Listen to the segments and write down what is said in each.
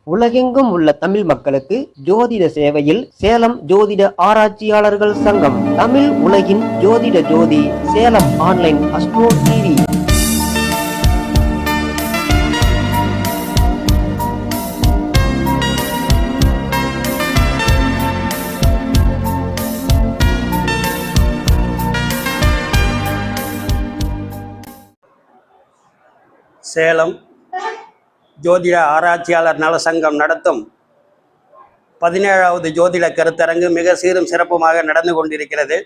உலகெங்கும் உள்ள தமிழ் மக்களுக்கு ஜோதிட சேவையில் சேலம் ஜோதிட ஆராய்ச்சியாளர்கள் சங்கம். தமிழ் உலகின் ஜோதிட ஜோதி Salem online astro TV. Salem ஜோதிட ஆராய்ச்சியாளர் நல சங்கம் நடத்தும் 17வது ஜோதிட கருத்தரங்கு மிக சீரும் சிறப்புமாக நடந்து கொண்டிருக்கிறது.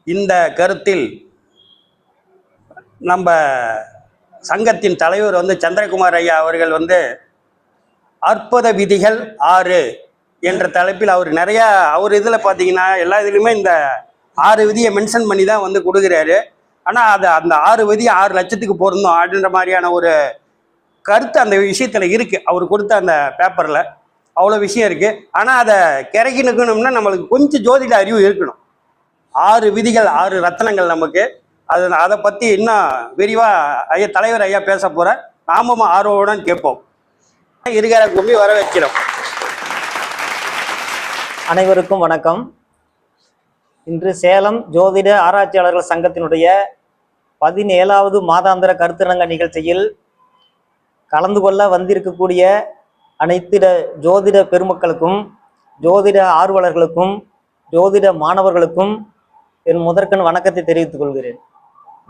இந்த கருத்தில் நம்ம சங்கத்தின் தலைவர் சந்திரகுமார் ஐயா அவர்கள் அற்புத விதிகள் 6 என்ற தலைப்பில் அவர் இதில் பார்த்தீங்கன்னா எல்லா இதுலையுமே இந்த 6 விதியை மென்ஷன் பண்ணி தான் கொடுக்குறாரு. ஆனால் அந்த 6 விதி 6 லட்சத்துக்கு பொருந்தும் அப்படின்ற மாதிரியான ஒரு கருத்து அந்த விஷயத்தில் இருக்குது. அவர் கொடுத்த அந்த பேப்பரில் அவ்வளோ விஷயம் இருக்குது. ஆனால் அதை கிடைக்கணும்னா நம்மளுக்கு கொஞ்சம் ஜோதிட அறிவு இருக்கணும். 6 விதிகள் 6 ரத்தனங்கள் நமக்கு. அதை பற்றி இன்னும் விரிவாக தலைவர் ஐயா பேச போகிற நாமும் ஆர்வமுடன் கேட்போம். இருக்கிற கும்பி வர வைக்கிறோம். அனைவருக்கும் வணக்கம். இன்று சேலம் ஜோதிட ஆராய்ச்சியாளர்கள் சங்கத்தினுடைய 17வது மாதாந்திர கருத்தரங்க நிகழ்ச்சியில் கலந்து கொள்ள வந்திருக்கக்கூடிய அனைத்து ஜோதிட பெருமக்களுக்கும், ஜோதிட ஆர்வலர்களுக்கும், ஜோதிட மாணவர்களுக்கும் என் முதற்கண் வணக்கத்தை தெரிவித்துக் கொள்கிறேன்.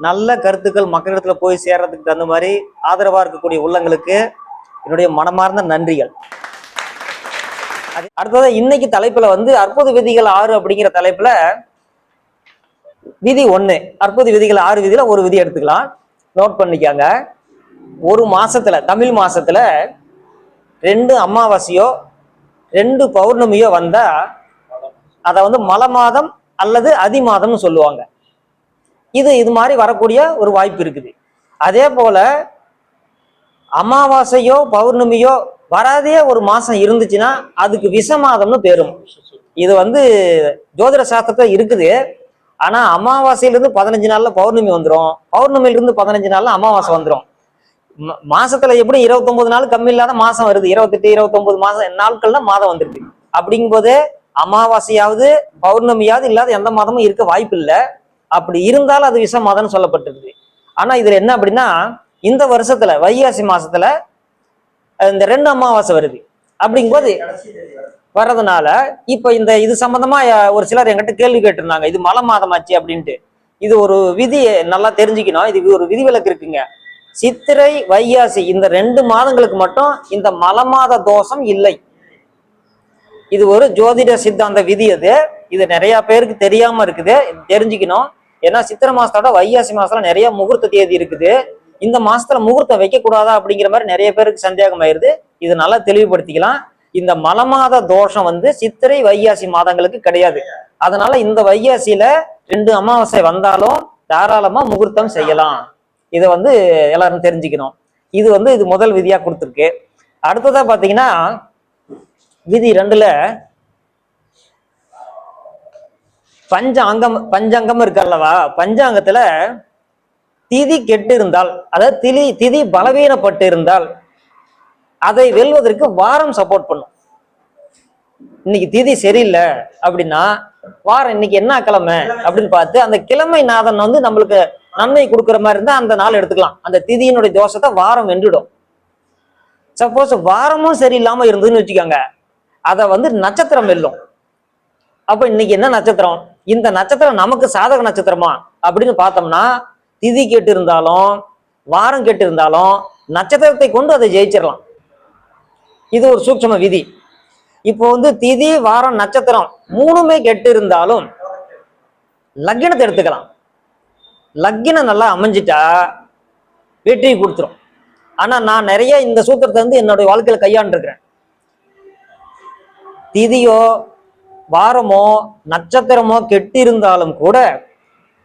நல்ல கருத்துக்கள் மக்களிடத்தில் போய் சேர்றதுக்கு தகுந்த மாதிரி ஆதரவாக இருக்கக்கூடிய உள்ளங்களுக்கு என்னுடைய மனமார்ந்த நன்றிகள். அடுத்தது இன்னைக்கு தலைப்புல அற்புத விதிகள் 6 அப்படிங்கிற தலைப்புல விதி 1, அற்புத விதிகள் 6 விதியில ஒரு விதி எடுத்துக்கலாம். நோட் பண்ணிக்காங்க. ஒரு மாசத்துல, தமிழ் மாசத்துல 2 அமாவாசையோ 2 பௌர்ணமியோ வந்தா அத மல மாதம் அல்லது அதி மாதம்னு சொல்லுவாங்க. இது மாதிரி வரக்கூடிய ஒரு வாய்ப்பு இருக்குது. அதே போல அமாவாசையோ பௌர்ணமியோ வராதே ஒரு மாசம் இருந்துச்சுன்னா அதுக்கு விஷமாதம்னு பேரும். இது ஜோதிட சாஸ்திரத்துல இருக்குது. ஆனா அமாவாசையிலிருந்து 15 நாள்ல பௌர்ணமி வந்துடும், பௌர்ணமியிலிருந்து 15 நாள்ல அமாவாசை வந்துடும். மாசத்துல எப்படி 29 நாள் கம்மி இல்லாத மாசம் வருது, 28 29 மாசம் நாட்கள்ல மாதம் வந்துருக்கு. அப்படிங்கும்போது அமாவாசையாவது பௌர்ணமியாவது இல்லாத எந்த மாதமும் இருக்க வாய்ப்பு இல்லை. அப்படி இருந்தாலும் அது விஷ மாதம்னு சொல்லப்பட்டிருக்கு. ஆனா இதுல என்ன அப்படின்னா, இந்த வருஷத்துல வைகாசி மாசத்துல இந்த 2 அமாவாசை வருது. அப்படிங்கும்போது வர்றதுனால இப்ப இது சம்பந்தமா ஒரு சிலர் என்கிட்ட கேள்வி கேட்டிருந்தாங்க, இது மல மாதமாச்சு அப்படின்ட்டு. இது ஒரு விதி நல்லா தெரிஞ்சுக்கணும். இது ஒரு விதிவிலக்கு இருக்குங்க. சித்திரை வைகாசி இந்த 2 மாதங்களுக்கு மட்டும் இந்த மல மாத தோஷம் இல்லை. இது ஒரு ஜோதிட சித்தாந்த விதி. இது நிறைய பேருக்கு தெரியாம இருக்குது, தெரிஞ்சுக்கணும். ஏன்னா சித்திரை மாசத்தோட வைகாசி மாசத்துல நிறைய முகூர்த்த தேதி இருக்குது. இந்த மாசத்துல முகூர்த்தம் வைக்க கூடாதா அப்படிங்கிற மாதிரி நிறைய பேருக்கு சந்தேகம் ஆயிருது. இது நல்லா தெளிவுபடுத்திக்கலாம். இந்த மல மாத தோஷம் சித்திரை வைகாசி மாதங்களுக்கு கிடையாது. அதனால இந்த வைகாசியில 2 அமாவாசை வந்தாலும் தாராளமா முகூர்த்தம் செய்யலாம். இதை எல்லாரும் தெரிஞ்சுக்கணும். இது முதல் விதியா கொடுத்துருக்கு. அடுத்ததா பாத்தீங்கன்னா விதி 2ல பஞ்சாங்கம் இருக்கு அல்லவா. பஞ்சாங்கத்துல திதி கெட்டு இருந்தால், அதாவது திதி பலவீனப்பட்டு இருந்தால் அதை வெல்வதற்கு வாரம் சப்போர்ட் பண்ணும். இன்னைக்கு திதி சரியில்லை அப்படின்னா வாரம் இன்னைக்கு என்ன கிழமை அப்படின்னு பார்த்து அந்த கிழமை நாதன் நம்மளுக்கு நன்மை கொடுக்குற மாதிரி இருந்தா அந்த நாள் எடுத்துக்கலாம். அந்த திதியினுடைய தோஷத்தை வாரம் வென்றுடும். சப்போஸ் வாரமும் சரியில்லாம இருந்ததுன்னு வச்சுக்கோங்க, அதை நட்சத்திரம் வெல்லும். அப்ப இன்னைக்கு என்ன நட்சத்திரம், இந்த நட்சத்திரம் நமக்கு சாதக நட்சத்திரமா அப்படின்னு பார்த்தோம்னா திதி கெட்டு இருந்தாலும் வாரம் கெட்டு இருந்தாலும் நட்சத்திரத்தை கொண்டு அதை ஜெயிச்சிடலாம். இது ஒரு சூட்சம விதி. இப்போ திதி வாரம் நட்சத்திரம் 3மே கெட்டு இருந்தாலும் லக்கினத்தை எடுத்துக்கலாம். லக்கினம் நல்லா அமைஞ்சிட்டா வெற்றி கொடுத்துரும். ஆனா நான் நிறைய இந்த சூத்திரத்தை என்னுடைய வாழ்க்கையில கையாண்டிருக்கிறேன். திதியோ வாரமோ நட்சத்திரமோ கெட்டு இருந்தாலும் கூட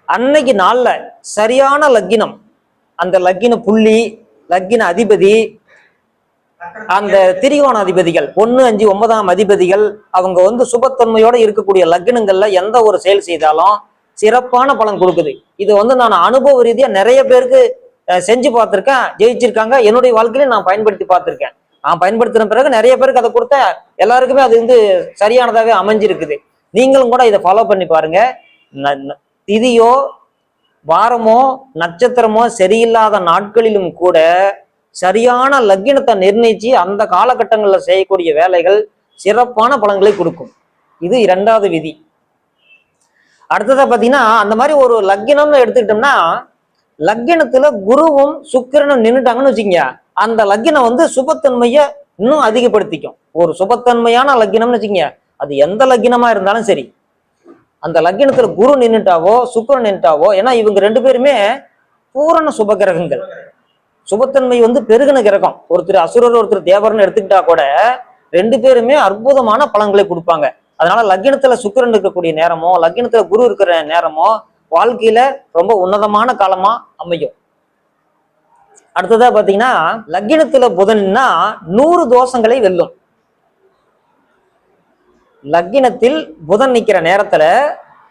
அன்னைக்கு நாள்ல சரியான லக்கினம், அந்த லக்கின புள்ளி, லக்கின அதிபதி, அந்த திரிகோண அதிபதிகள் 1 5 9ஆம் அதிபதிகள் அவங்க சுபத்தன்மையோட இருக்கக்கூடிய லக்னங்கள்ல எந்த ஒரு செயல் செய்தாலும் சிறப்பான பலன் கொடுக்குது. இது நான் அனுபவ ரீதியா நிறைய பேருக்கு செஞ்சு பார்த்திருக்கேன், ஜெயிச்சிருக்காங்க. என்னுடைய வாழ்க்கையில நான் பயன்படுத்தி பார்த்திருக்கேன். நான் பயன்படுத்தின பிறகு நிறைய பேருக்கு அதை கொடுத்த எல்லாருக்குமே அது வந்து சரியானதாகவே அமைஞ்சிருக்குது. நீங்களும் கூட இதை ஃபாலோ பண்ணி பாருங்க. திதியோ வாரமோ நட்சத்திரமோ சரியில்லாத நாட்களிலும் கூட சரியான லக்கினத்தை நிர்ணயிச்சு அந்த காலகட்டங்களில் செய்யக்கூடிய வேலைகள் சிறப்பான பலன்களை கொடுக்கும். இது 2வது விதி. அடுத்ததா பாத்தீங்கன்னா, அந்த மாதிரி ஒரு லக்கினம்னு எடுத்துக்கிட்டோம்னா, லக்கினத்துல குருவும் சுக்கிரனும் நின்றுட்டாங்கன்னு வச்சுக்கோங்க, அந்த லக்கினம் வந்து சுபத்தன்மையை இன்னும் அதிகப்படுத்திக்கும். ஒரு சுபத்தன்மையான லக்கினம்னு வச்சுக்கோங்க, அது எந்த லக்கினமா இருந்தாலும் சரி, அந்த லக்கினத்துல குரு நின்றுட்டாவோ சுக்கிரன் நின்றுட்டாவோ, ஏன்னா இவங்க 2 பேருமே பூரண சுப கிரகங்கள். சுபத்தன்மை வந்து பெருகின கிரகம். ஒருத்தர் அசுரர் ஒருத்தர் தேவர்னு எடுத்துக்கிட்டா கூட 2 பேருமே அற்புதமான பலன்களை கொடுப்பாங்க. அதனால லக்கினத்துல சுக்கிரன் இருக்கக்கூடிய நேரமோ லக்கினத்துல குரு இருக்கிற நேரமோ வாழ்க்கையில ரொம்ப உன்னதமான காலமா அமையும். அடுத்ததா பாத்தீங்கன்னா, லக்கினத்துல புதன்னா 100 தோஷங்களை வெல்லும். லக்கினத்தில் புதன் நிக்கிற நேரத்துல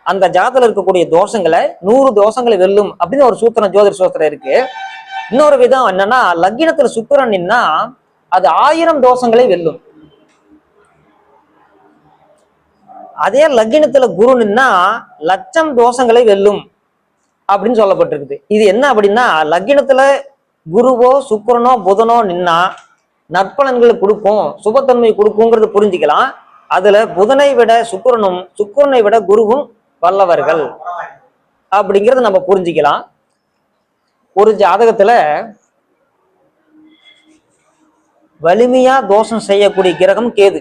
அந்த ஜாதத்துல இருக்கக்கூடிய தோஷங்களை 100 தோஷங்களை வெல்லும் அப்படின்னு ஒரு சூத்திரம், ஜோதிட சூத்திரம் இருக்கு. இன்னொரு விதம் என்னன்னா, லக்கினத்துல சுக்கிரன் நின்னா அது 1000 தோஷங்களை வெல்லும். அதே லக்கினத்துல குரு நின்னா 1,00,000 தோஷங்களை வெல்லும் அப்படின்னு சொல்லப்பட்டிருக்குது. இது என்ன அப்படின்னா, லக்கினத்துல குருவோ சுக்கிரனோ புதனோ நின்னா நற்பலன்களை கொடுக்கும், சுபத்தன்மை கொடுக்குங்கிறது புரிஞ்சுக்கலாம். அதுல புதனை விட சுக்கிரனும் சுக்கிரனை விட குருவும் வல்லவர்கள் அப்படிங்கிறத நம்ம புரிஞ்சுக்கலாம். ஒரு ஜாதகத்துல வலிமையா தோஷம் செய்யக்கூடிய கிரகம் கேது.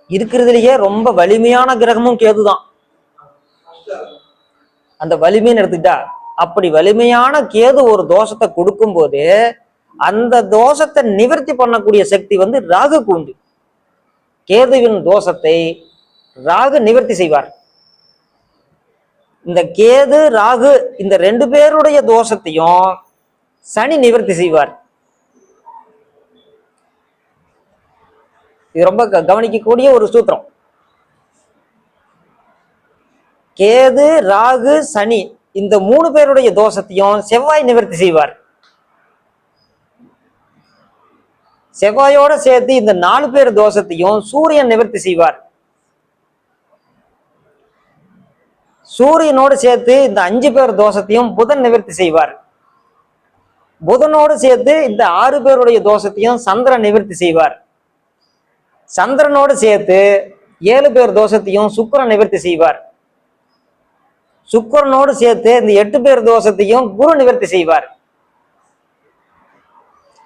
இருக்கிறதுலயே ரொம்ப வலிமையான கிரகமும் கேதுதான். அந்த வலிமைன்னு எடுத்துக்கிட்டா, அப்படி வலிமையான கேது ஒரு தோஷத்தை கொடுக்கும் போது அந்த தோஷத்தை நிவர்த்தி பண்ணக்கூடிய சக்தி வந்து ராகுக்கு உண்டு. கேதுவின் தோஷத்தை ராகு நிவர்த்தி செய்வார். இந்த கேது ராகு இந்த 2 பேருடைய தோஷத்தையும் சனி நிவர்த்தி செய்வார். இது ரொம்ப கவனிக்கக்கூடிய ஒரு சூத்திரம். கேது ராகு சனி இந்த 3 பேருடைய தோஷத்தையும் செவ்வாய் நிவர்த்தி செய்வார். செவ்வாயோட சேர்த்து இந்த 4 பேர் தோஷத்தையும் சூரியன் நிவர்த்தி செய்வார். சூரியனோடு சேர்த்து இந்த 5 பேர் தோஷத்தையும் புதன் நிவர்த்தி செய்வார். புதனோடு சேர்த்து இந்த 6 பேருடைய தோஷத்தையும் சந்திரன் நிவர்த்தி செய்வார். சந்திரனோடு சேர்த்து 7 பேர் தோஷத்தையும் சுக்கிரன் நிவர்த்தி செய்வார். சுக்கிரனோடு சேர்த்து இந்த 8 பேர் தோஷத்தையும் குரு நிவர்த்தி செய்வார்.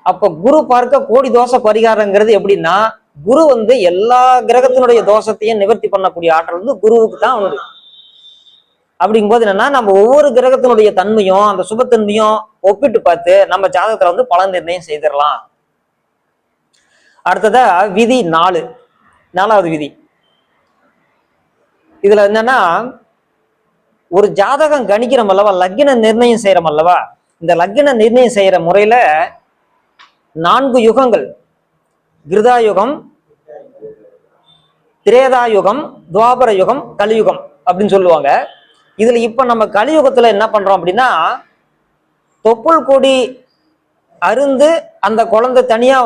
அப்ப குரு பார்க்க கோடி தோஷ பரிகாரங்கிறது எப்படின்னா, குரு வந்து எல்லா கிரகத்தினுடைய தோஷத்தையும் நிவர்த்தி பண்ணக்கூடிய ஆற்றல் வந்து குருவுக்கு தான் உண்டு. அப்படிங்கும்போது என்னன்னா, நம்ம ஒவ்வொரு கிரகத்தினுடைய தன்மையும் அந்த சுபத்தன்மையும் ஒப்பிட்டு பார்த்து நம்ம ஜாதகத்துல வந்து பலன் நிர்ணயம் செய்திடலாம். அடுத்ததா விதி 4வது விதி. இதுல என்னன்னா, ஒரு ஜாதகம் கணிக்கிறோம் அல்லவா, லக்கின நிர்ணயம் செய்யறோம் அல்லவா, இந்த லக்கின நிர்ணயம் செய்யற முறையில 4 யுகங்கள், கிருதாயுகம், திரேதாயுகம், துவாபர யுகம், கலியுகம் அப்படின்னு சொல்லுவாங்க. இதுல இப்ப நம்ம கலியுகத்துல என்ன பண்றோம் அப்படின்னா, தொப்புள் கொடி அருந்து அந்த குழந்தை தனியா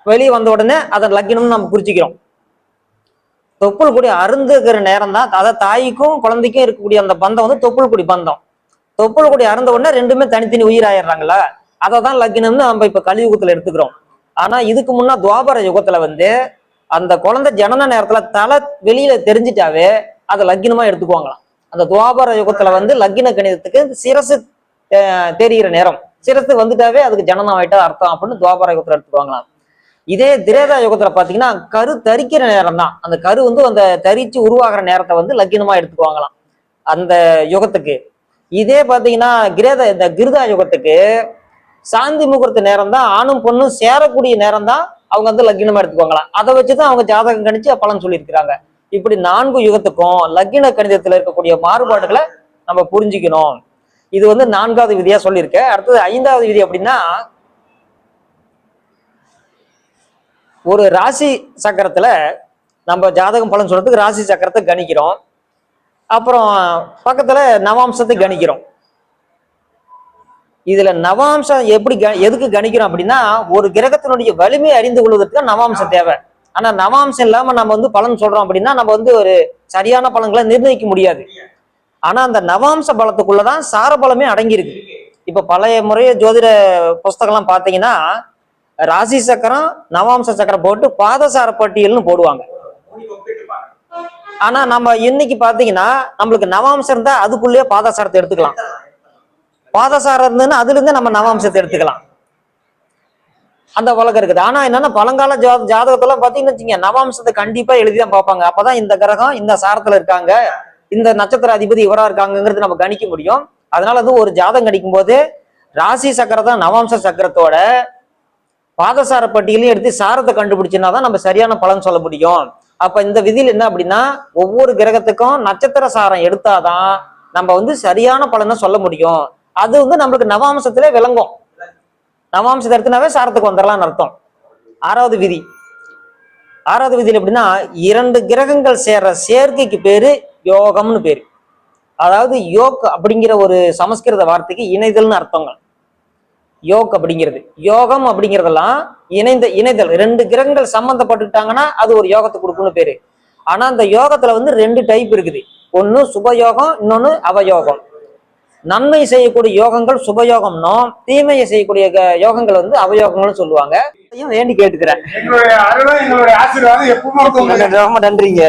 வெளியே வந்த உடனே அதை லக்கினம்னு நம்ம குறிச்சிக்கிறோம். தொப்புள் கொடி அருந்துகிற நேரம் தான், அதை தாய்க்கும் குழந்தைக்கும் இருக்கக்கூடிய அந்த பந்தம் வந்து தொப்புள் கொடி பந்தம். தொப்புள் கொடி அருந்த உடனே 2மே தனித்தனி உயிராயிடுறாங்களா, அதை தான் லக்கினம்னு நம்ம இப்ப கலியுகத்துல எடுத்துக்கிறோம். ஆனா இதுக்கு முன்னா துவாபர யுகத்துல வந்து அந்த குழந்தை ஜனன நேரத்துல தலை வெளியில தெரிஞ்சிட்டாவே அதை லக்கினமா எடுத்துக்குவாங்களாம். அந்த துவாபர யுகத்துல வந்து லக்கின கணிதத்துக்கு சிரசு தெரிகிற நேரம், சிரசு வந்துட்டாவே அதுக்கு ஜனனம் ஆயிட்டா அர்த்தம் அப்படின்னு துவாபர யுகத்துல எடுத்துக்குவாங்களாம். இதே திரேதா யுகத்துல பாத்தீங்கன்னா கரு தரிக்கிற நேரம் தான், அந்த கரு வந்து அந்த தரிச்சு உருவாகிற நேரத்தை வந்து லக்கினமா எடுத்துக்குவாங்களாம் அந்த யுகத்துக்கு. இதே பாத்தீங்கன்னா இந்த கிருதா யுகத்துக்கு சாந்தி முகூர்த்த நேரம் தான், ஆணும் பொண்ணும் சேரக்கூடிய நேரம் தான் அவங்க வந்து லக்கினமா எடுத்துக்குவாங்களாம். அதை வச்சுதான் அவங்க ஜாதகம் கணிச்சு பலன் சொல்லியிருக்கிறாங்க. இப்படி 4 யுகத்துக்கும் லக்கின கணிதத்துல இருக்கக்கூடிய மாறுபாடுகளை நம்ம புரிஞ்சுக்கணும். இது வந்து 4வது விதியா சொல்லியிருக்க. அடுத்தது 5வது விதி அப்படின்னா, ஒரு ராசி சக்கரத்துல நம்ம ஜாதகம் பலன் சொல்றதுக்கு ராசி சக்கரத்தை கணிக்கிறோம், அப்புறம் பக்கத்துல நவாம்சத்தை கணிக்கிறோம். இதுல நவாம்சம் எப்படி எதுக்கு கணிக்கிறோம் அப்படின்னா ஒரு கிரகத்தினுடைய வலிமை அறிந்து கொள்வதற்கு நவாம்சம் தேவை. ஆனா நவாம்சம் இல்லாம நம்ம வந்து பலன் சொல்றோம் அப்படின்னா நம்ம வந்து ஒரு சரியான பலன்களை நிர்ணயிக்க முடியாது. ஆனா அந்த நவாம்ச பலத்துக்குள்ளதான் சார பலமே அடங்கியிருக்கு. இப்ப பழைய முறைய ஜோதிட புஸ்தகம்லாம் பாத்தீங்கன்னா ராசி சக்கரம் நவாம்ச சக்கரம் போட்டு பாதசார பட்டியல்னு போடுவாங்க. ஆனா நம்ம இன்னைக்கு பாத்தீங்கன்னா நம்மளுக்கு நவாம்சம் இருந்தா அதுக்குள்ளேயே பாதசாரத்தை எடுத்துக்கலாம், பாதசாரம் இருந்ததுன்னா அதுல இருந்து நம்ம நவாம்சத்தை எடுத்துக்கலாம். அந்த வழக்கம் இருக்குது. ஆனா என்னன்னா பழங்கால ஜாதகத்தெல்லாம் பாத்தீங்கன்னு வச்சுங்க நவாம்சத்தை கண்டிப்பா எழுதிதான் பார்ப்பாங்க. அப்பதான் இந்த கிரகம் இந்த சாரத்துல இருக்காங்க, இந்த நட்சத்திர அதிபதி இவரா இருக்காங்கிறது நம்ம கணிக்க முடியும். அதனால அது ஒரு ஜாதகம் கணிக்கும் போது ராசி சக்கரம் தான் நவாம்ச சக்கரத்தோட பாதசார பட்டியலையும் எடுத்து சாரத்தை கண்டுபிடிச்சுன்னா தான் நம்ம சரியான பலன் சொல்ல முடியும். அப்ப இந்த விதியில் என்ன அப்படின்னா ஒவ்வொரு கிரகத்துக்கும் நட்சத்திர சாரம் எடுத்தாதான் நம்ம வந்து சரியான பலனை சொல்ல முடியும். அது வந்து நம்மளுக்கு நவாம்சத்திலே விளங்கும். நவாம்சத்தை எடுத்துனாவே சாரத்துக்கு வந்துடலாம்னு அர்த்தம். ஆறாவது விதி. ஆறாவது விதியில் எப்படின்னா 2 கிரகங்கள் சேர்ற சேர்க்கைக்கு பேரு யோகம்னு பேரு. அதாவது யோக் அப்படிங்கிற ஒரு சமஸ்கிருத வார்த்தைக்கு இணைதல்னு அர்த்தங்க. யோக் அப்படிங்கிறது, யோகம் அப்படிங்கிறதெல்லாம் இணைதல். 2 கிரகங்கள் சம்பந்தப்பட்டுட்டாங்கன்னா அது ஒரு யோகத்தை கொடுக்கும்னு பேரு. ஆனா அந்த யோகத்துல வந்து 2 டைப் இருக்குது. ஒன்னு சுபயோகம், இன்னொன்னு அவயோகம். நன்மை செய்யக்கூடிய யோகங்கள் சுபயோகம்னும், தீமையை செய்யக்கூடிய யோகங்கள் வந்து அவயோகங்கள்னு சொல்லுவாங்க. வேண்டி கேட்டுக்கிறேன். எங்களுடைய அருளும் எங்களுடைய ஆசீர்வாதம் எப்பவுமே ரொம்ப நன்றிங்க.